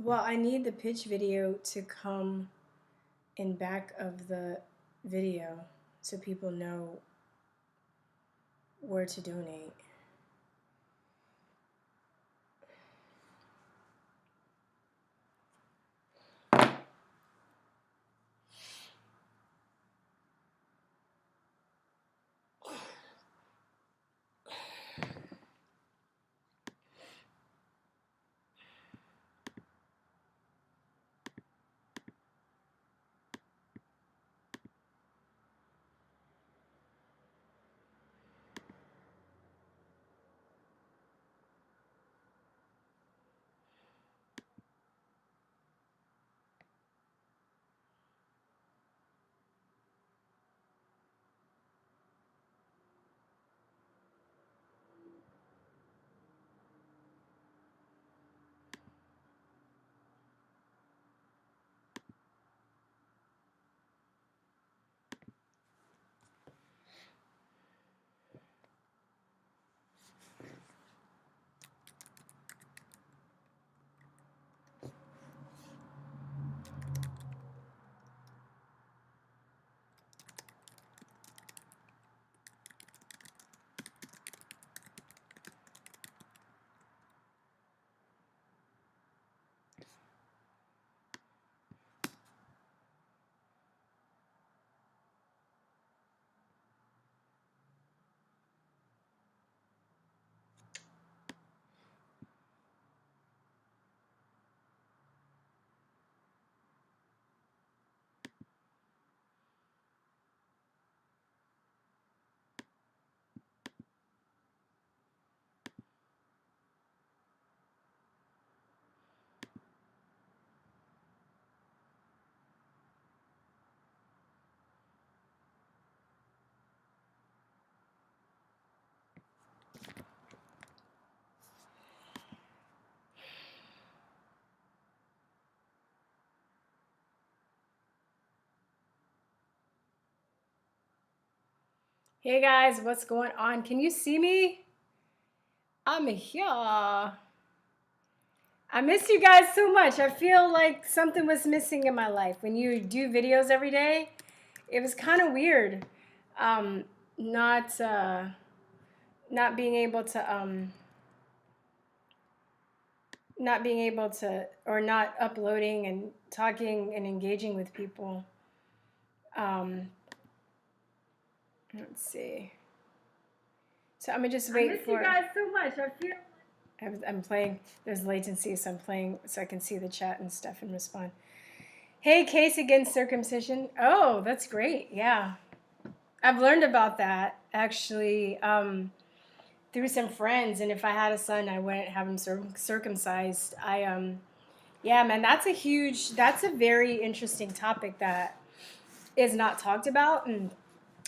Well, I need the pitch video to come in back of the video so people know where to donate. Hey guys, what's going on? Can you see me? I'm here. I miss you guys so much. I feel like something was missing in my life. When you do videos every day, it was kind of weird. Not being able to or not uploading and talking and engaging with people. Let's see. So I'm gonna just wait I miss for. you guys so much. I feel. I'm playing. There's latency, so I'm playing so I can see the chat and stuff and respond. Hey, case against circumcision. Oh, that's great. Yeah, I've learned about that actually through some friends. And if I had a son, I wouldn't have him circumcised. Yeah, man, that's a very interesting topic that is not talked about. And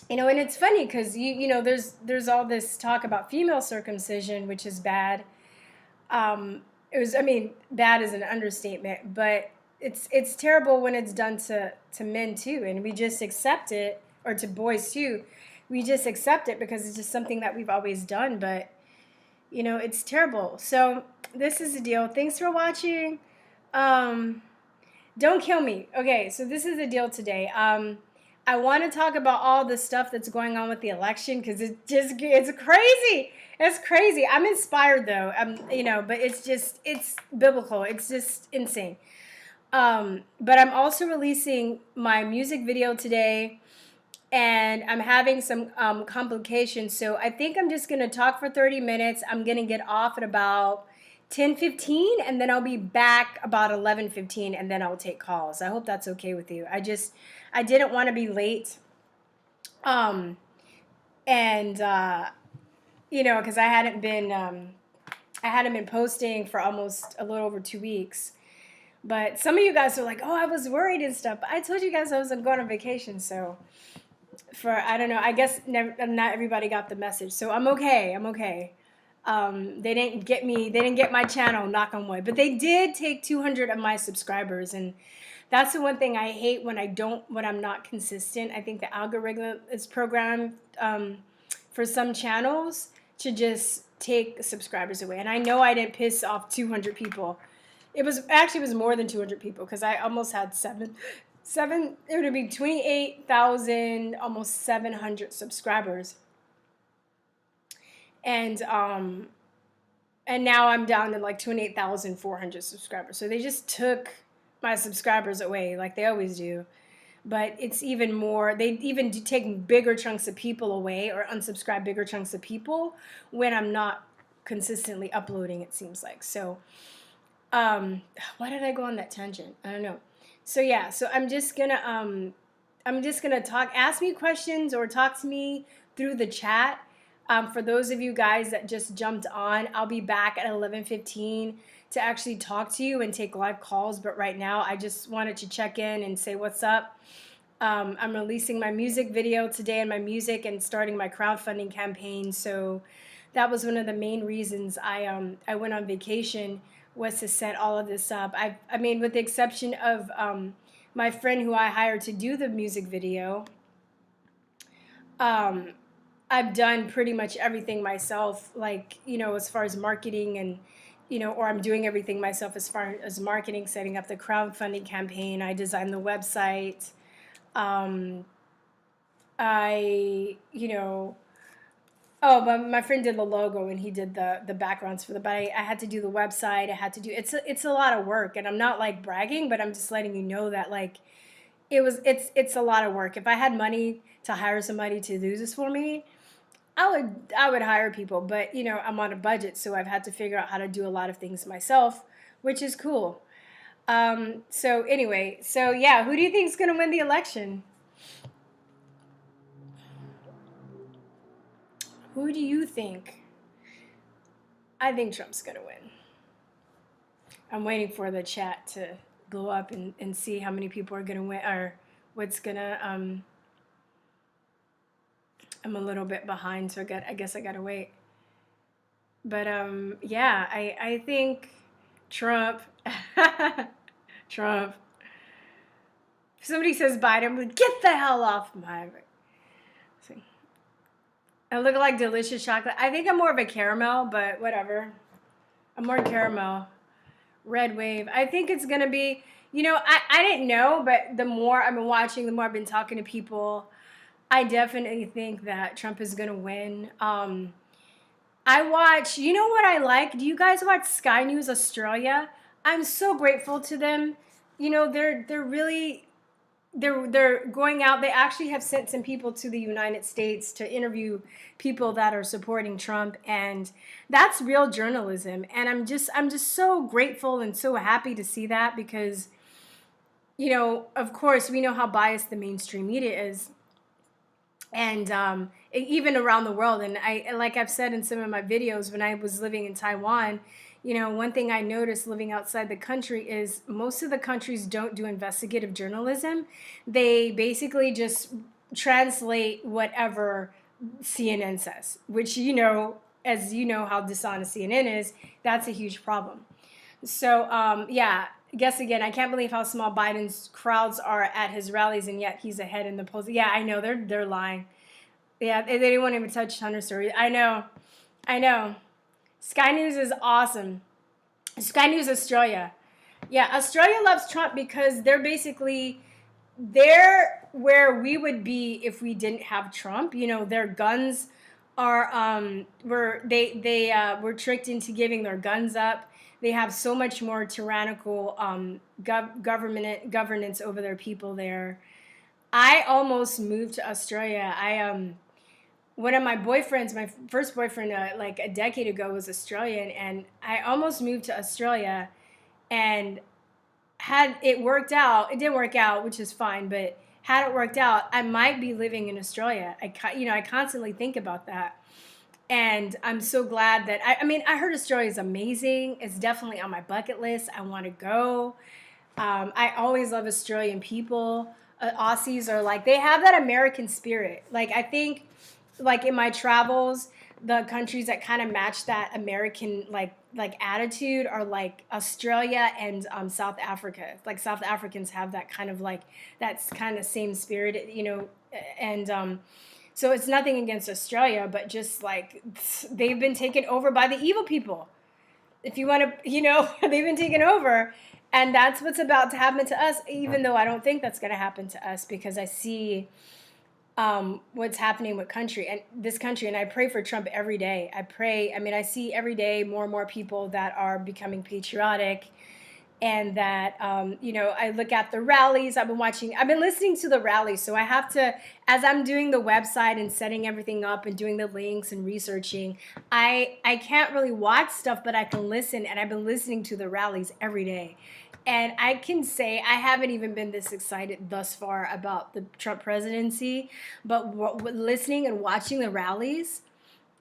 and it's funny because there's all this talk about female circumcision, which is bad. Bad is an understatement, but it's terrible when it's done to men too, and we just accept it, or to boys too. We just accept it because it's just something that we've always done, but it's terrible. So this is the deal. Thanks for watching. Don't kill me. Okay, so this is the deal today. I want to talk about all the stuff that's going on with the election because it's crazy. It's crazy. I'm inspired though. But it's biblical. It's just insane. But I'm also releasing my music video today, and I'm having some complications. So I think I'm just gonna talk for 30 minutes. I'm gonna get off at about 10:15, and then I'll be back about 11:15, and then I'll take calls. I hope that's okay with you. I didn't want to be late, because I hadn't been posting for almost a little over 2 weeks. But some of you guys are like, "Oh, I was worried and stuff." But I told you guys I was going on vacation, so I don't know. I guess not everybody got the message, so I'm okay. I'm okay. They didn't get me. They didn't get my channel. Knock on wood. But they did take 200 of my subscribers, and that's the one thing I hate when I'm not consistent. I think the algorithm is programmed for some channels to just take subscribers away. And I know I didn't piss off 200 people. It was more than 200 people because I almost had it would be 28,000, almost 700 subscribers. And now I'm down to like 28,400 subscribers. So they just took my subscribers away like they always do. But it's even more, they even do take bigger chunks of people away or unsubscribe bigger chunks of people when I'm not consistently uploading, it seems like. So why did I go on that tangent? I don't know. So yeah, so I'm just gonna ask me questions or talk to me through the chat. For those of you guys that just jumped on, I'll be back at 11:15 to actually talk to you and take live calls. But right now, I just wanted to check in and say what's up. I'm releasing my music video today and my music and starting my crowdfunding campaign. So that was one of the main reasons I went on vacation, was to set all of this up. I mean, with the exception of my friend who I hired to do the music video, I've done pretty much everything myself, like, as far as marketing and, or I'm doing everything myself as far as marketing, setting up the crowdfunding campaign. I designed the website. But my friend did the logo and he did the backgrounds for but I had to do the website. I had to do, it's a lot of work, and I'm not like bragging, but I'm just letting you know that like, it's a lot of work. If I had money to hire somebody to do this for me, I would hire people, but I'm on a budget, so I've had to figure out how to do a lot of things myself, which is cool. So anyway, so yeah, who do you think is going to win the election? Who do you think? I think Trump's going to win. I'm waiting for the chat to blow up and see how many people are going to win, or what's going to, I'm a little bit behind, so I guess I got to wait. But yeah, I think Trump, Trump. If somebody says Biden, I'm like, get the hell off my... See. I look like delicious chocolate. I think I'm more of a caramel, but whatever. I'm more caramel. Red wave. I think it's going to be, I didn't know, but the more I've been watching, the more I've been talking to people, I definitely think that Trump is going to win. I watch, what I like? Do you guys watch Sky News Australia? I'm so grateful to them. They're really... They're going out. They actually have sent some people to the United States to interview people that are supporting Trump, and that's real journalism. And I'm just so grateful and so happy to see that, because of course we know how biased the mainstream media is, and even around the world. And like I've said in some of my videos, when I was living in Taiwan, one thing I noticed living outside the country is most of the countries don't do investigative journalism. They basically just translate whatever CNN says, which, as you know how dishonest CNN is, that's a huge problem. So, yeah, guess again, I can't believe how small Biden's crowds are at his rallies, and yet he's ahead in the polls. Yeah, I know, they're lying. Yeah, they didn't want to even touch Hunter's story. I know. Sky News is awesome. Sky News Australia. Yeah, Australia loves Trump because they're where we would be if we didn't have Trump. Their guns are were tricked into giving their guns up. They have so much more tyrannical governance over their people there. I almost moved to Australia. One of my boyfriends, my first boyfriend, like a decade ago, was Australian, and I almost moved to Australia, and had it worked out, it didn't work out, which is fine, but had it worked out, I might be living in Australia. I constantly think about that, and I'm so glad that, I heard Australia is amazing. It's definitely on my bucket list. I want to go. I always love Australian people. Aussies are like, they have that American spirit. Like, I think, like in my travels, the countries that kind of match that American like attitude are like Australia and South Africa. Like South Africans have that kind of like, that's kind of same spirit, and so it's nothing against Australia, but just like they've been taken over by the evil people. if you want to, they've been taken over. And that's what's about to happen to us, even though I don't think that's going to happen to us, because I see what's happening with this country. And I pray for Trump every day. I see every day more and more people that are becoming patriotic, and that, I look at the rallies. I've been listening to the rallies. So I have to, as I'm doing the website and setting everything up and doing the links and researching, I can't really watch stuff, but I can listen. And I've been listening to the rallies every day. And I can say I haven't even been this excited thus far about the Trump presidency, but listening and watching the rallies,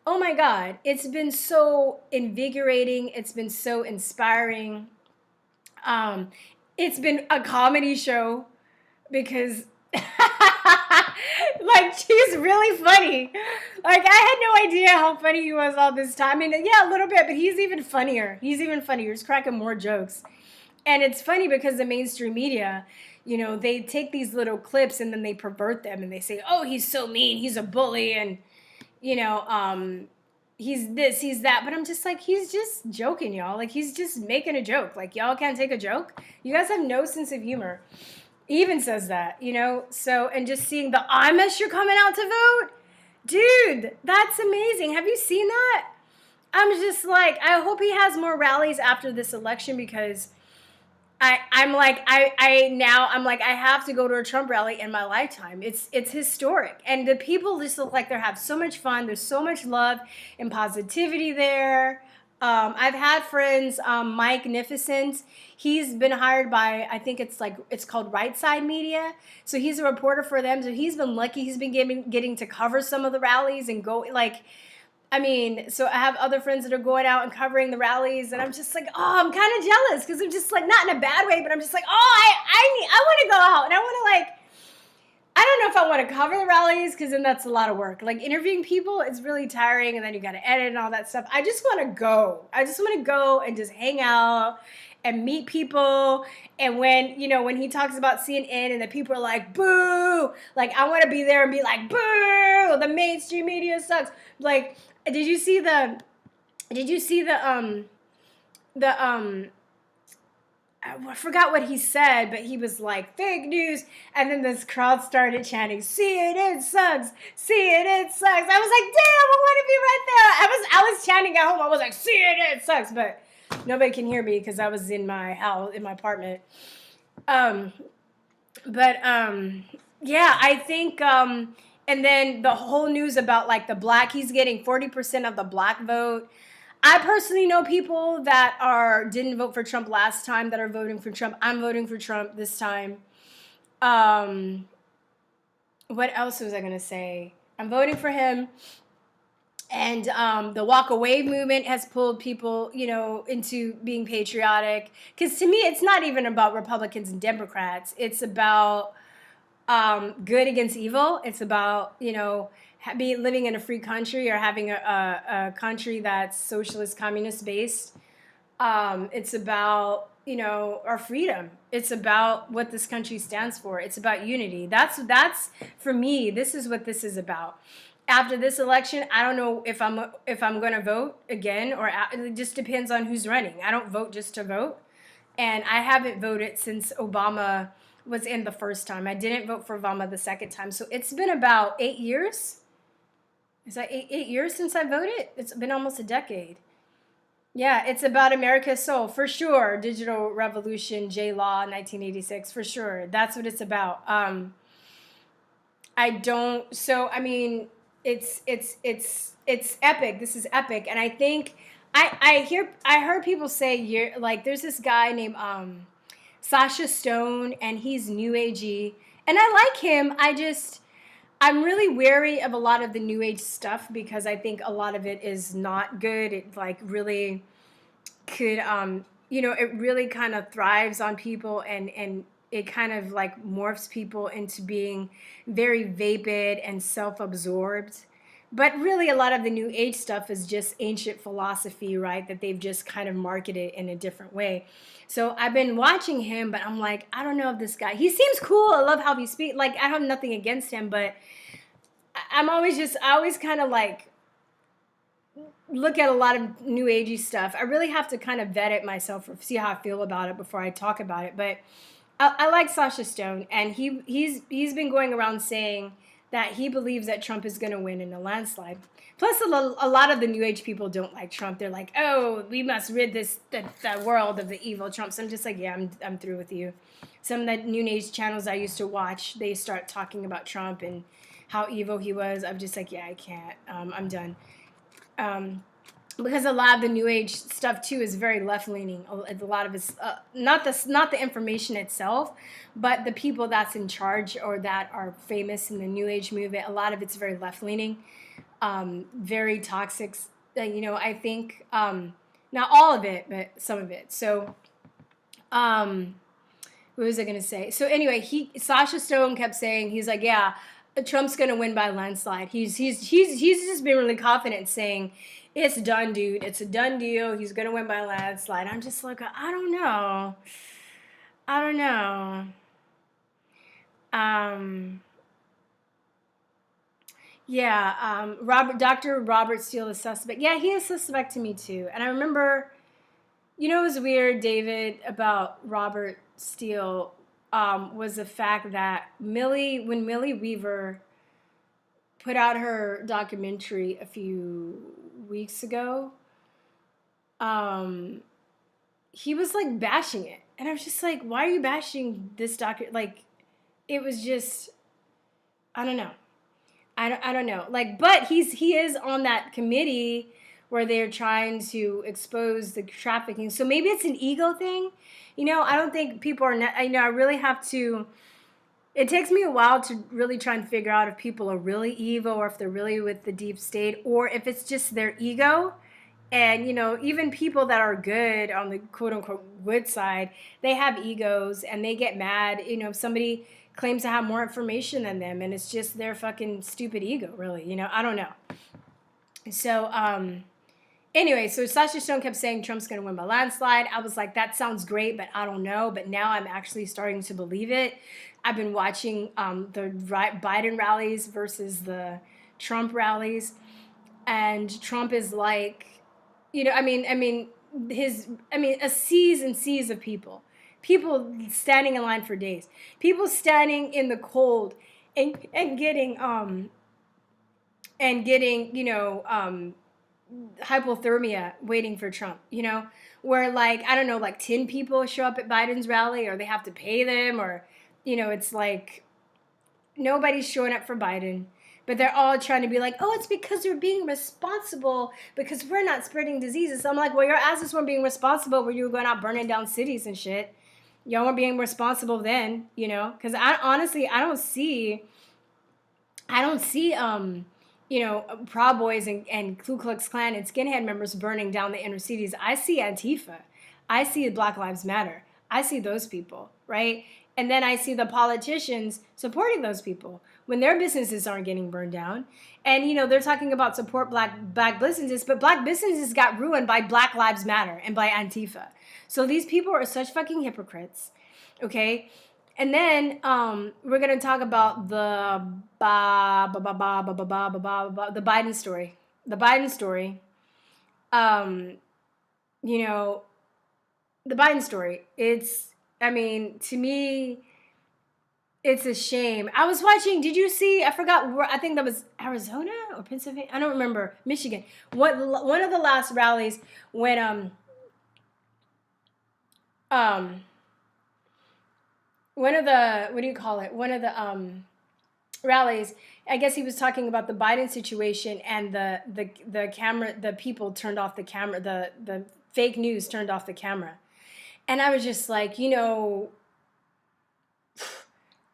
oh my God, it's been so invigorating. It's been so inspiring. It's been a comedy show because like, she's really funny. Like, I had no idea how funny he was all this time. I mean, yeah, a little bit, but he's even funnier. He's cracking more jokes. And it's funny because the mainstream media, they take these little clips and then they pervert them and they say, oh, he's so mean, he's a bully, and, he's this, he's that. But I'm just like, he's just joking, y'all. Like, he's just making a joke. Like, y'all can't take a joke? You guys have no sense of humor. He even says that, So, and just seeing the Amish are coming out to vote. Dude, that's amazing. Have you seen that? I'm just like, I hope he has more rallies after this election, because I'm like, I have to go to a Trump rally in my lifetime. It's historic. And the people just look like they have so much fun. There's so much love and positivity there. I've had friends, Mike Nificent, he's been hired by, I think it's called Right Side Media. So he's a reporter for them. So he's been lucky. He's been getting to cover some of the rallies and go, so I have other friends that are going out and covering the rallies, and I'm just like, oh, I'm kind of jealous, because I'm just like, not in a bad way, but I'm just like, oh, I want to go out, and I want to, I don't know if I want to cover the rallies, because then that's a lot of work. Like, interviewing people, it's really tiring, and then you got to edit and all that stuff. I just want to go. I just want to go and just hang out and meet people. And when he talks about CNN and the people are like, boo, like, I want to be there and be like, boo, the mainstream media sucks. Like, did you see the I forgot what he said, but he was like, fake news, and then this crowd started chanting, CNN sucks, CNN sucks. I was like, damn, I want to be right there. I was chanting at home. I was like, CNN sucks, but nobody can hear me because I was in my house, in my apartment. Yeah, I think, and then the whole news about he's getting 40% of the black vote. I personally know people that didn't vote for Trump last time that are voting for Trump. I'm voting for Trump this time. What else was I going to say? I'm voting for him. And the walk away movement has pulled people, into being patriotic. Because to me, it's not even about Republicans and Democrats. It's about good against evil. It's about, living in a free country or having a country that's socialist, communist based. It's about, our freedom. It's about what this country stands for. It's about unity. That's for me, this is what this is about. After this election, I don't know if I'm going to vote again, or it just depends on who's running. I don't vote just to vote. And I haven't voted since Obama was in the first time. I didn't vote for Obama the second time. So it's been about 8 years. Is that 8 years since I voted? It's been almost a decade. Yeah, it's about America's soul, for sure. Digital Revolution, J-Law, 1986, for sure. That's what it's about. It's epic. This is epic. And I think, I heard people say, there's this guy named Sasha Stone, and he's New Agey. And I like him. I'm really wary of a lot of the New Age stuff, because I think a lot of it is not good. It really could, it really kind of thrives on people, and it kind of morphs people into being very vapid and self-absorbed. But really, a lot of the New Age stuff is just ancient philosophy, right? That they've just kind of marketed in a different way. So I've been watching him, but I'm like, I don't know if this guy, he seems cool. I love how he speaks. I have nothing against him, but I always kind of look at a lot of new agey stuff. I really have to kind of vet it myself or see how I feel about it before I talk about it. But I like Sasha Stone, and he's been going around saying that he believes that Trump is going to win in a landslide. Plus, a lot of the new age people don't like Trump. They're like, oh, we must rid the world of the evil Trump. So I'm just like, yeah, I'm through with you. Some of the new age channels I used to watch, they start talking about Trump and how evil he was. I'm just like, yeah, I can't. I'm done. Because a lot of the new age stuff too is very left leaning. A lot of it's not the information itself, but the people that's in charge or that are famous in the new age movement. A lot of it's very left leaning, very toxic. I think not all of it, but some of it. So, what was I gonna say? So anyway, Sasha Stone kept saying, he's like, yeah, Trump's gonna win by landslide. He's just been really confident saying, it's done, dude. It's a done deal. He's gonna win by landslide. I'm just like, I don't know. Dr. Robert Steele is suspect. Yeah, he is suspect to me too. And I remember, it was weird, David, about Robert Steele was the fact that when Millie Weaver put out her documentary a few weeks ago, he was like bashing it. And I was just like, why are you bashing this Like, it was just, I don't know. I don't know. Like, but he is on that committee where they're trying to expose the trafficking. So maybe it's an ego thing. I don't think people are, I really have to, it takes me a while to really try and figure out if people are really evil or if they're really with the deep state or if it's just their ego. And, even people that are good on the quote unquote good side, they have egos and they get mad. If somebody claims to have more information than them and it's just their fucking stupid ego, really. I don't know. So, anyway, so Sasha Stone kept saying Trump's going to win by landslide. I was like, that sounds great, but I don't know. But now I'm actually starting to believe it. I've been watching the Biden rallies versus the Trump rallies. And Trump is like, a seas and seas of people. People standing in line for days. People standing in the cold and getting hypothermia waiting for Trump, where like, I don't know, like 10 people show up at Biden's rally or they have to pay them or, it's like nobody's showing up for Biden, but they're all trying to be like, oh, it's because we're being responsible because we're not spreading diseases. So I'm like, well, your asses weren't being responsible when you were going out burning down cities and shit. Y'all weren't being responsible then, because I don't see Proud Boys and Ku Klux Klan and skinhead members burning down the inner cities. I see Antifa. I see Black Lives Matter. I see those people, right? And then I see the politicians supporting those people when their businesses aren't getting burned down. And, they're talking about support black businesses, but black businesses got ruined by Black Lives Matter and by Antifa. So these people are such fucking hypocrites, okay? And then we're going to talk about the Biden story. The Biden story. The Biden story. To me, it's a shame. I was watching, did you see, I forgot where, I think that was Arizona or Pennsylvania. I don't remember. Michigan. One of the last rallies when, one of the rallies, I guess he was talking about the Biden situation and the camera, the people turned off the camera, the fake news turned off the camera. And I was just like,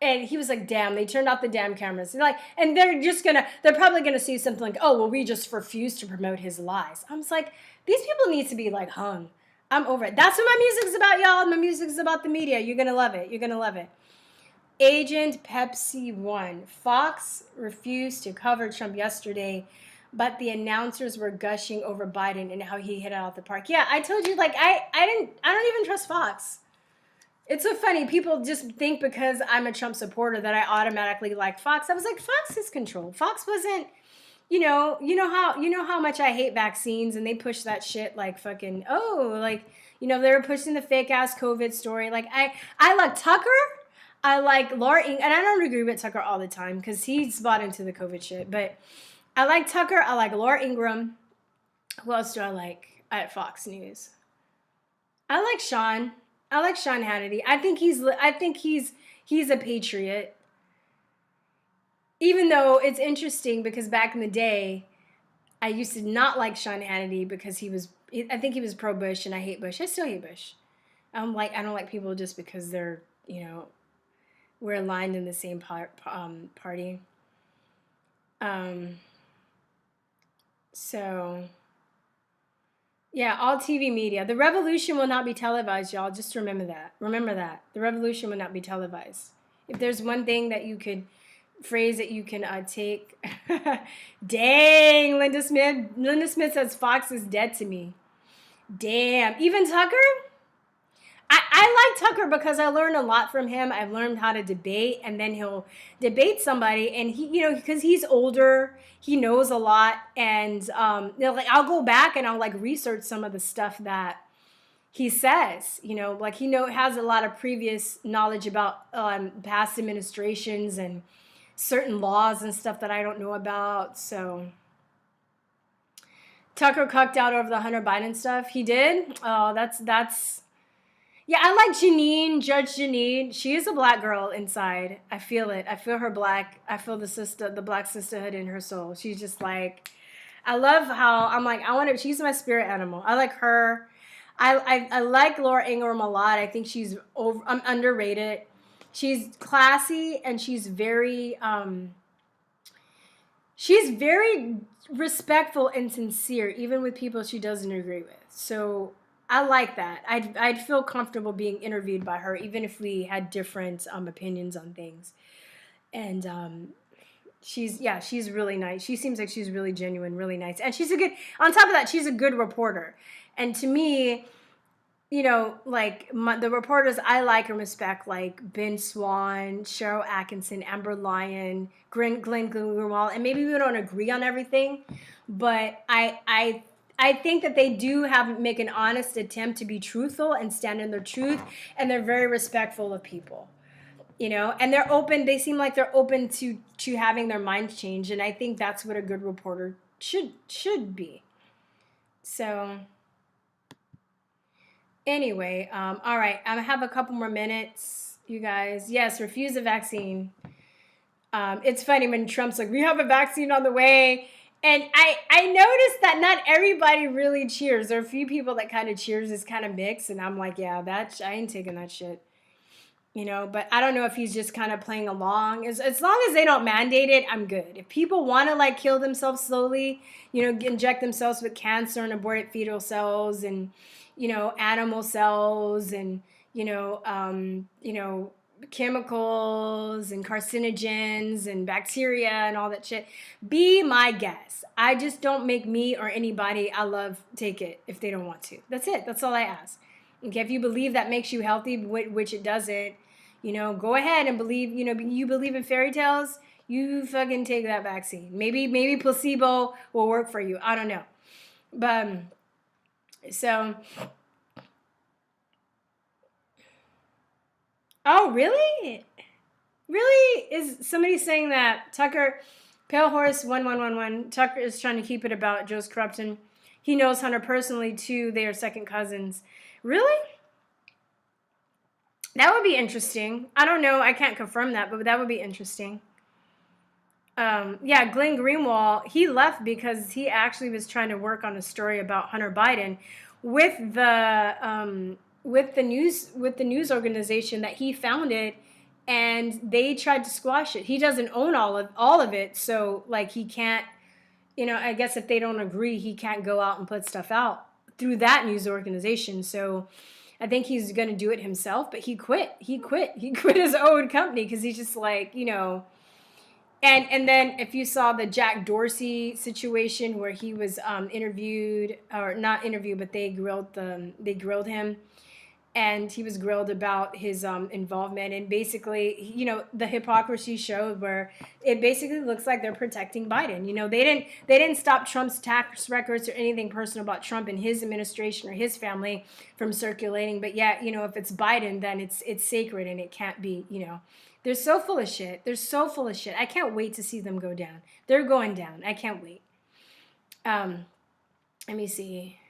and he was like, damn, they turned off the damn cameras. And they're probably gonna see something like, oh, well, we just refuse to promote his lies. I was like, these people need to be like hung. I'm over it. That's what my music's about, y'all. My music's about the media. You're gonna love it. You're gonna love it. Agent Pepsi 1. Fox refused to cover Trump yesterday, but the announcers were gushing over Biden and how he hit it out the park. Yeah, I told you, like, I don't even trust Fox. It's so funny. People just think because I'm a Trump supporter that I automatically like Fox. I was like, Fox is controlled. Fox wasn't, how much I hate vaccines, and they push that shit like fucking, like, they were pushing the fake ass COVID story. Like, I like Tucker. I like Laura and I don't agree with Tucker all the time because he's bought into the COVID shit. But I like Tucker. I like Laura Ingraham. Who else do I like at Fox News? I like Sean. I like Sean Hannity. I think he's a patriot. Even though it's interesting because back in the day, I used to not like Sean Hannity because I think he was pro-Bush, and I hate Bush. I still hate Bush. I don't like people just because they're, we're aligned in the same party. So, yeah, all TV media. The revolution will not be televised, y'all. Just remember that. Remember that. The revolution will not be televised. If there's one thing that you could phrase that you can take. Dang, Linda Smith. Linda Smith says Fox is dead to me. Damn. Even Tucker? I like Tucker because I learned a lot from him. I've learned how to debate, and then he'll debate somebody, and he, because he's older, he knows a lot, and like I'll go back and I'll like research some of the stuff that he says, like he has a lot of previous knowledge about past administrations and certain laws and stuff that I don't know about. So Tucker cucked out over the Hunter Biden stuff. He did. Oh, that's. Yeah, I like Judge Janine. She is a black girl inside. I feel it. I feel her black. I feel the black sisterhood in her soul. She's just like, I love how I'm like, she's my spirit animal. I like her. I like Laura Ingraham a lot. I think she's underrated. She's classy, and she's very respectful and sincere, even with people she doesn't agree with. So I like that. I'd feel comfortable being interviewed by her, even if we had different opinions on things. And she's really nice. She seems like she's really genuine, really nice. And on top of that, she's a good reporter. And to me, like the reporters I like and respect, like Ben Swan, Cheryl Atkinson, Amber Lyon, Glenn Greenwald, and maybe we don't agree on everything, but I think that they do make an honest attempt to be truthful and stand in their truth, and they're very respectful of people, and they're open. They seem like they're open to having their minds changed, and I think that's what a good reporter should be. So anyway, all right, I have a couple more minutes, you guys. Yes, refuse the vaccine. It's funny when Trump's like, we have a vaccine on the way. And I noticed that not everybody really cheers. There are a few people that kind of cheers. It's kind of mixed. And I'm like, yeah, I ain't taking that shit. But I don't know if he's just kind of playing along. As long as they don't mandate it, I'm good. If people want to like kill themselves slowly, inject themselves with cancer and aborted fetal cells and, animal cells and, chemicals and carcinogens and bacteria and all that shit, be my guest. I just don't make me or anybody I love take it if they don't want to. That's it. That's all I ask. Okay, if you believe that makes you healthy, which it doesn't, go ahead and believe, you believe in fairy tales, you fucking take that vaccine. Maybe placebo will work for you. I don't know. But so oh, really? Really? Is somebody saying that Tucker, Pale Horse 1111, Tucker is trying to keep it about Joe's corruption. He knows Hunter personally, too. They are second cousins. Really? That would be interesting. I don't know. I can't confirm that, but that would be interesting. Yeah, Glenn Greenwald, he left because he actually was trying to work on a story about Hunter Biden with the news organization that he founded, and they tried to squash it. He doesn't own all of it, so like he can't, I guess if they don't agree, he can't go out and put stuff out through that news organization. So I think he's going to do it himself, but he quit his own company because he's just like, and then if you saw the Jack Dorsey situation where he was interviewed, or not interviewed, but they grilled him. and he was grilled about his involvement, and basically, the hypocrisy showed where it basically looks like they're protecting Biden. They didn't stop Trump's tax records or anything personal about Trump and his administration or his family from circulating, but yet, if it's Biden, then it's sacred and it can't be. They're so full of shit. They're so full of shit. I can't wait to see them go down. They're going down. I can't wait. Let me see.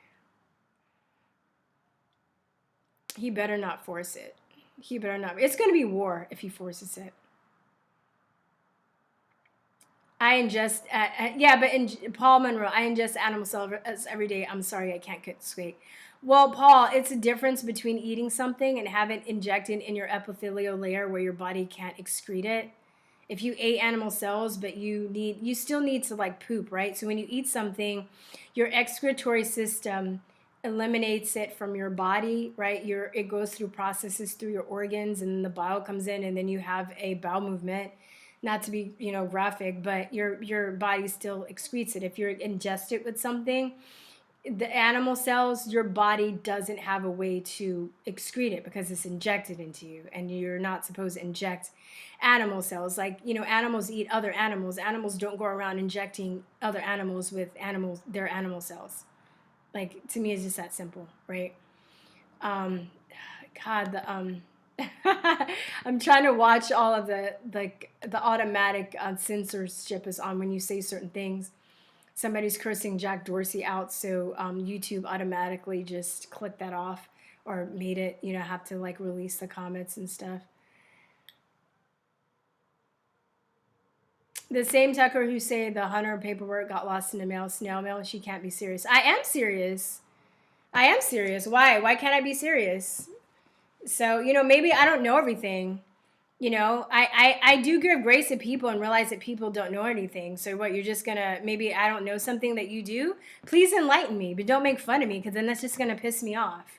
He better not force it. He better not. It's going to be war if he forces it. I ingest, Paul Monroe, I ingest animal cells every day. I'm sorry, I can't get straight. Well, Paul, it's a difference between eating something and have it injected in your epithelial layer where your body can't excrete it. If you ate animal cells, but you still need to like poop, right? So when you eat something, your excretory system eliminates it from your body, right? It goes through processes through your organs, and the bile comes in, and then you have a bowel movement. Not to be, graphic, but your body still excretes it. If you're ingested with something, the animal cells, your body doesn't have a way to excrete it because it's injected into you, and you're not supposed to inject animal cells. Like, animals eat other animals. Animals don't go around injecting other animals with their animal cells. Like, to me, it's just that simple, right? I'm trying to watch all of the automatic censorship is on when you say certain things. Somebody's cursing Jack Dorsey out, so YouTube automatically just clicked that off or made it, have to like release the comments and stuff. The same Tucker who say the Hunter paperwork got lost in the mail, snail mail, she can't be serious. I am serious. Why? Why can't I be serious? So, maybe I don't know everything. I do give grace to people and realize that people don't know anything. So what, you're just gonna, maybe I don't know something that you do? Please enlighten me, but don't make fun of me, because then that's just gonna piss me off,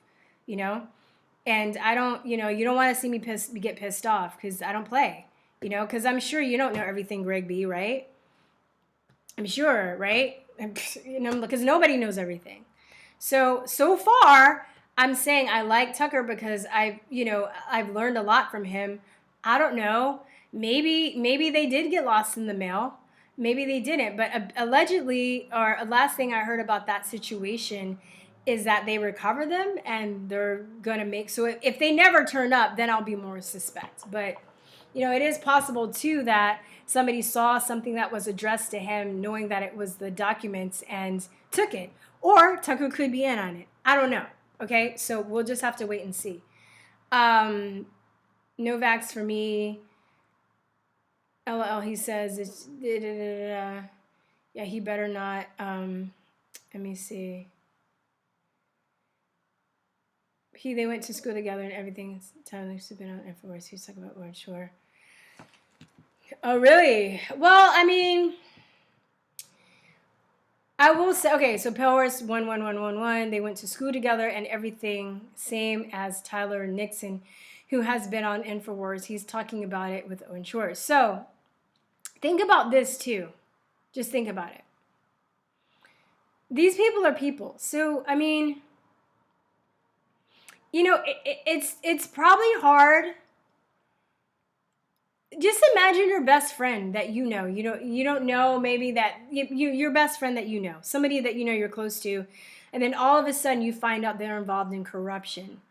And I don't, you don't want to see me get pissed off, because I don't play, because I'm sure you don't know everything, Greg B, right? I'm sure, right? Because nobody knows everything. So far, I'm saying I like Tucker because I've learned a lot from him. I don't know. Maybe they did get lost in the mail. Maybe they didn't. But allegedly, or last thing I heard about that situation is that they recover them and they're going to make... So if they never turn up, then I'll be more suspect. But, it is possible, too, that somebody saw something that was addressed to him knowing that it was the documents and took it. Or Tucker could be in on it. I don't know. Okay? So we'll just have to wait and see. No vax for me. LOL, he says, it's, yeah, he better not. Let me see. They went to school together and everything's totally stupid on Infowars. He's talking about Lord Shore. Oh, really? Well, I mean, I will say, okay, so Powers 11111, they went to school together and everything, same as Tyler Nixon, who has been on Infowars. He's talking about it with Owen Shore. So think about this too. Just think about it. These people are people. So, I mean, it's probably hard. Just imagine your best friend that you don't know, maybe that your best friend that somebody that you're close to, and then all of a sudden you find out they're involved in corruption,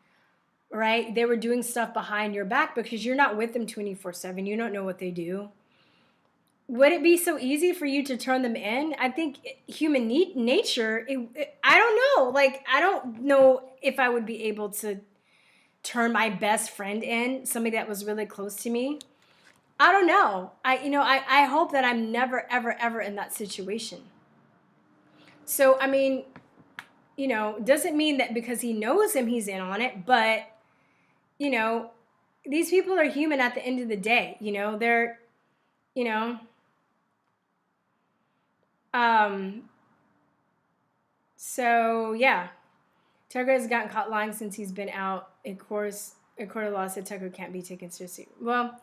right? They were doing stuff behind your back because you're not with them 24/7. You don't know what they do. Would it be so easy for you to turn them in? I think human nature, I don't know. Like, I don't know if I would be able to turn my best friend in, somebody that was really close to me. I don't know. I hope that I'm never, ever, ever in that situation. So, I mean, doesn't mean that because he knows him, he's in on it. But, these people are human at the end of the day. They're, so, yeah. Tucker has gotten caught lying since he's been out. A court of law said Tucker can't be taken seriously. Well,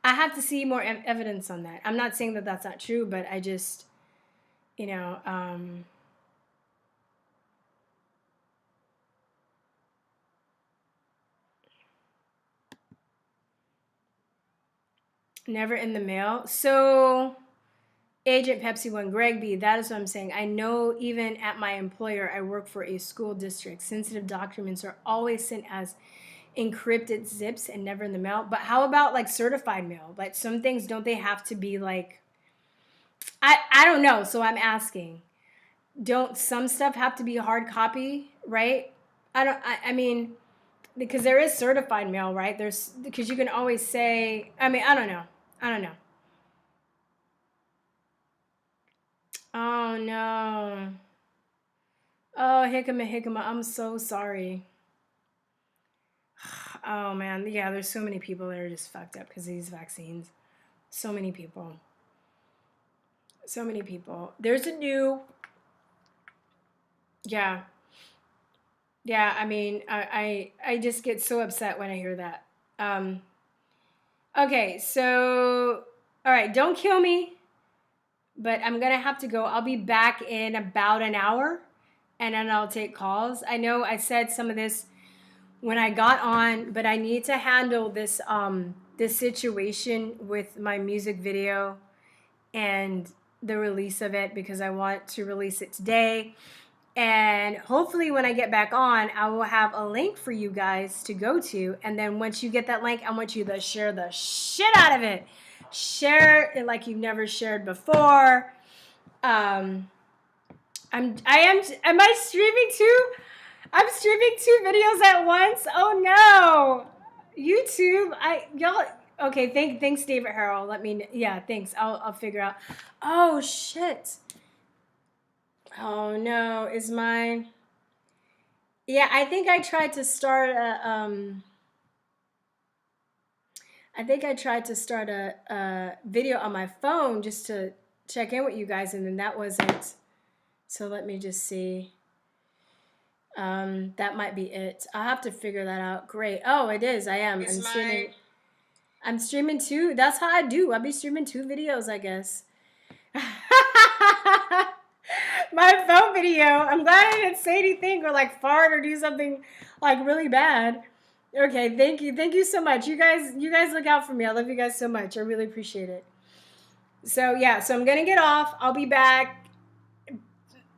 I have to see more evidence on that. I'm not saying that that's not true, but I just, Never in the mail. So Agent Pepsi One, Greg B, that is what I'm saying. I know even at my employer, I work for a school district. Sensitive documents are always sent as encrypted zips and never in the mail. But how about like certified mail? Like some things, don't they have to be like, I don't know. So I'm asking, don't some stuff have to be hard copy, right? I mean, because there is certified mail, right? Because you can always say, I mean, I don't know. Oh no. Oh, hickama, I'm so sorry. Oh man, yeah, there's so many people that are just fucked up because of these vaccines. So many people. So many people. There's a new, yeah, yeah. I mean, I just get so upset when I hear that. Um, okay, so all right, don't kill me, but I'm gonna have to go. I'll be back in about an hour, and then I'll take calls. I know I said some of this when I got on, but I need to handle this situation with my music video and the release of it because I want to release it today. And hopefully when I get back on, I will have a link for you guys to go to. And then once you get that link, I want you to share the shit out of it. Share it like you've never shared before. Am I streaming too? I'm streaming 2 videos at once. Oh no. YouTube, y'all okay, thanks David Harrell. Yeah, thanks. I'll figure out. Oh shit. Oh no, is mine. Yeah, I think I tried to start a video on my phone just to check in with you guys, and then that wasn't. So let me just see. That might be it. I'll have to figure that out. Great. Oh, it is. I am. I'm streaming 2. That's how I do. I'll be streaming 2 videos, I guess. My phone video. I'm glad I didn't say anything or like fart or do something like really bad. Okay, thank you. Thank you so much. You guys look out for me. I love you guys so much. I really appreciate it. So yeah, so I'm gonna get off. I'll be back.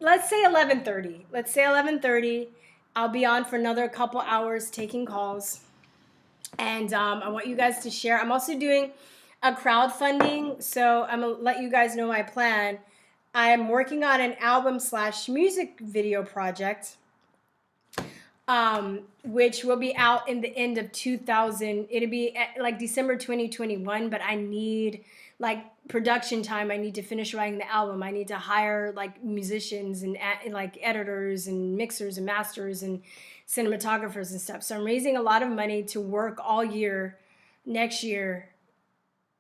Let's say 11:30. I'll be on for another couple hours taking calls. And I want you guys to share. I'm also doing a crowdfunding, so I'm going to let you guys know my plan. I am working on an album/music video project, which will be out in the end of 2000. It'll be like December 2021, but I need like production time. I need to finish writing the album. I need to hire like musicians and like editors and mixers and masters and cinematographers and stuff. So I'm raising a lot of money to work all year next year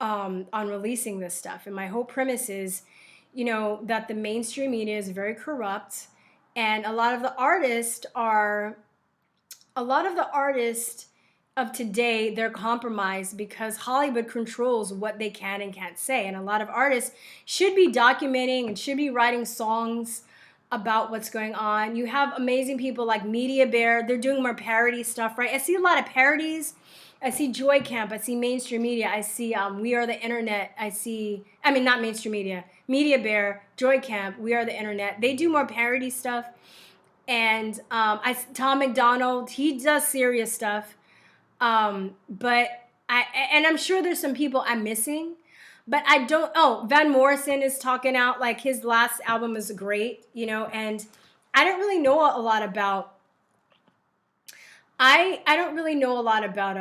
on releasing this stuff. And my whole premise is, that the mainstream media is very corrupt, and a lot of the artists of today, they're compromised because Hollywood controls what they can and can't say. And a lot of artists should be documenting and should be writing songs about what's going on. You have amazing people like Media Bear. They're doing more parody stuff, right? I see a lot of parodies. I see Joy Camp. I see mainstream media. I see We Are the Internet. Not mainstream media. Media Bear, Joy Camp, We Are the Internet. They do more parody stuff. And Tom McDonald, he does serious stuff. But I'm sure there's some people I'm missing, but I don't. Oh, Van Morrison is talking out, like his last album is great, and I don't really know a lot about. I don't really know a lot about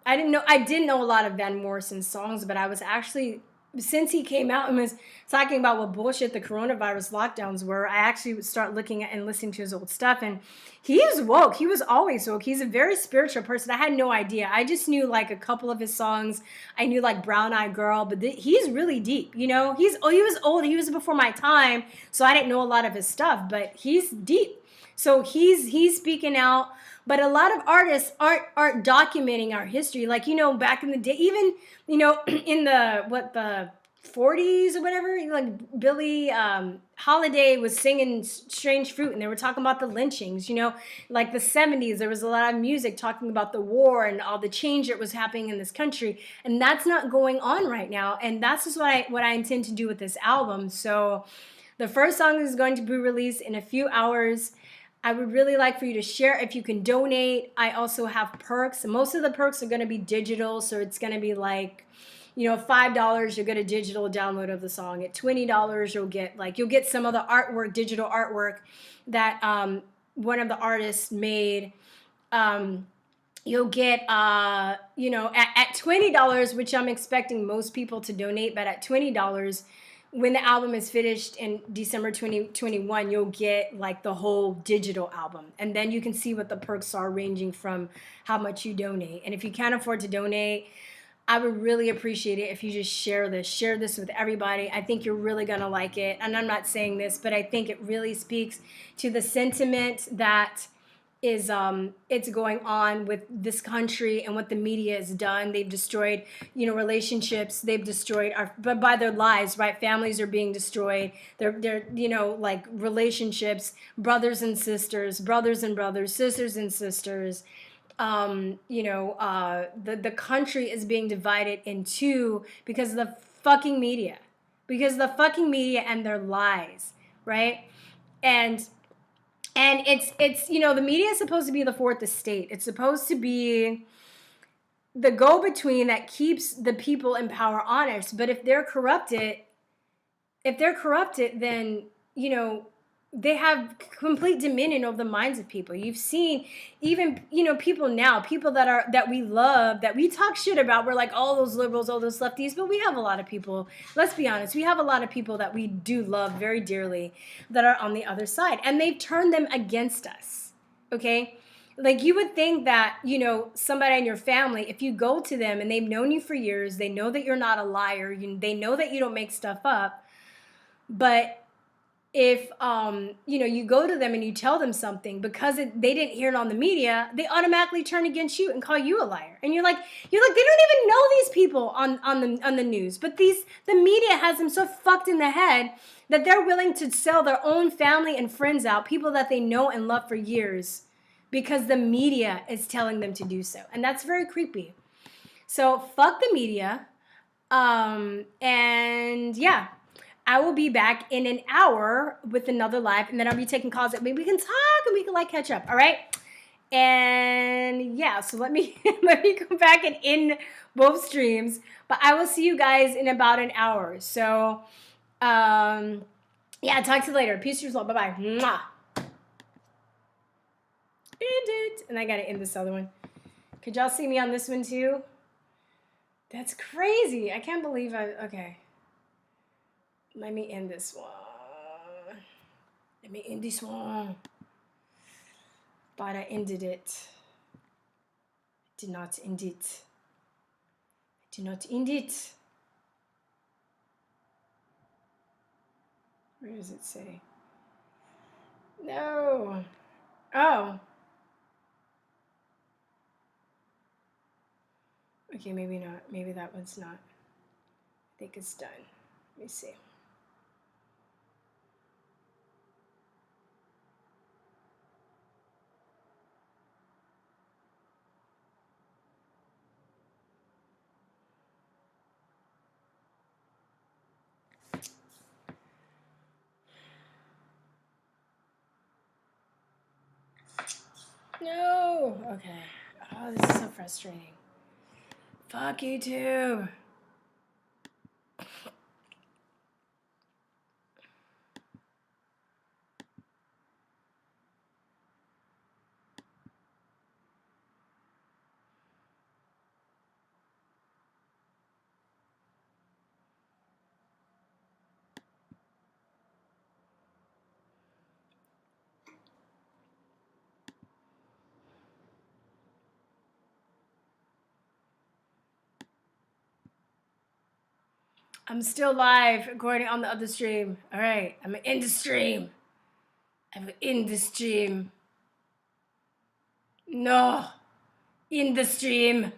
I didn't know a lot of Van Morrison's songs, but I was actually, since he came out and was talking about what bullshit the coronavirus lockdowns were, I actually would start looking at and listening to his old stuff. And he is woke. He was always woke. He's a very spiritual person. I had no idea. I just knew like a couple of his songs. I knew like Brown Eyed Girl, but he's really deep. He was old. He was before my time, so I didn't know a lot of his stuff, but he's deep. So he's speaking out. But a lot of artists aren't documenting our history. Like, back in the day, even, in the 40s or whatever, like Billie Holiday was singing Strange Fruit, and they were talking about the lynchings, you know, like the 70s, there was a lot of music talking about the war and all the change that was happening in this country, and that's not going on right now, and that's just what I intend to do with this album. So the first song is going to be released in a few hours. I would really like for you to share if you can donate. I also have perks. Most of the perks are going to be digital, so it's going to be like, you know, $5 you'll get a digital download of the song. At $20 you'll get some of the artwork, digital artwork that one of the artists made. You'll get you know, at $20, which I'm expecting most people to donate, but at $20, when the album is finished in December 2021, you'll get like the whole digital album. And then you can see what the perks are, ranging from how much you donate. And if you can't afford to donate, I would really appreciate it if you just share this with everybody. I think you're really gonna like it. And I'm not saying this, but I think it really speaks to the sentiment that is it's going on with this country and what the media has done. They've destroyed, you know, relationships. They've destroyed but by their lies, right? Families are being destroyed. They're you know, like relationships, brothers and sisters, brothers and brothers, sisters and sisters. You know, the country is being divided in two because of the fucking media, and their lies, right? And it's you know, the media is supposed to be the fourth estate. It's supposed to be the go-between that keeps the people in power honest. But if they're corrupted, then, you know, they have complete dominion over the minds of people. You've seen even, you know, people that we love, that we talk shit about. We're like, all those liberals, all those lefties, but we have a lot of people, let's be honest, we have a lot of people that we do love very dearly that are on the other side, and they've turned them against us, okay? Like, you would think that, you know, somebody in your family, if you go to them and they've known you for years, they know that you're not a liar, they know that you don't make stuff up, but if you know, you go to them and you tell them something, because they didn't hear it on the media, they automatically turn against you and call you a liar. And you're like, they don't even know these people on the news, but the media has them so fucked in the head that they're willing to sell their own family and friends out, people that they know and love for years, because the media is telling them to do so. And that's very creepy. So fuck the media. And yeah, I will be back in an hour with another live, and then I'll be taking calls. Maybe we can talk and we can like catch up. All right. And yeah, so let me come back and end both streams, but I will see you guys in about an hour. So yeah, talk to you later. Peace, love. Bye-bye. Mwah. End it. And I gotta end this other one. Could y'all see me on this one too? That's crazy. I can't believe okay. Let me end this one. But I ended it. Did not end it. Where does it say? No. Oh. Okay, maybe not. Maybe that one's not. I think it's done. Let me see. No. Okay. Oh, this is so frustrating. Fuck YouTube. I'm still live, recording on the other stream. All right, I'm in the stream. I'm in the stream. No, in the stream.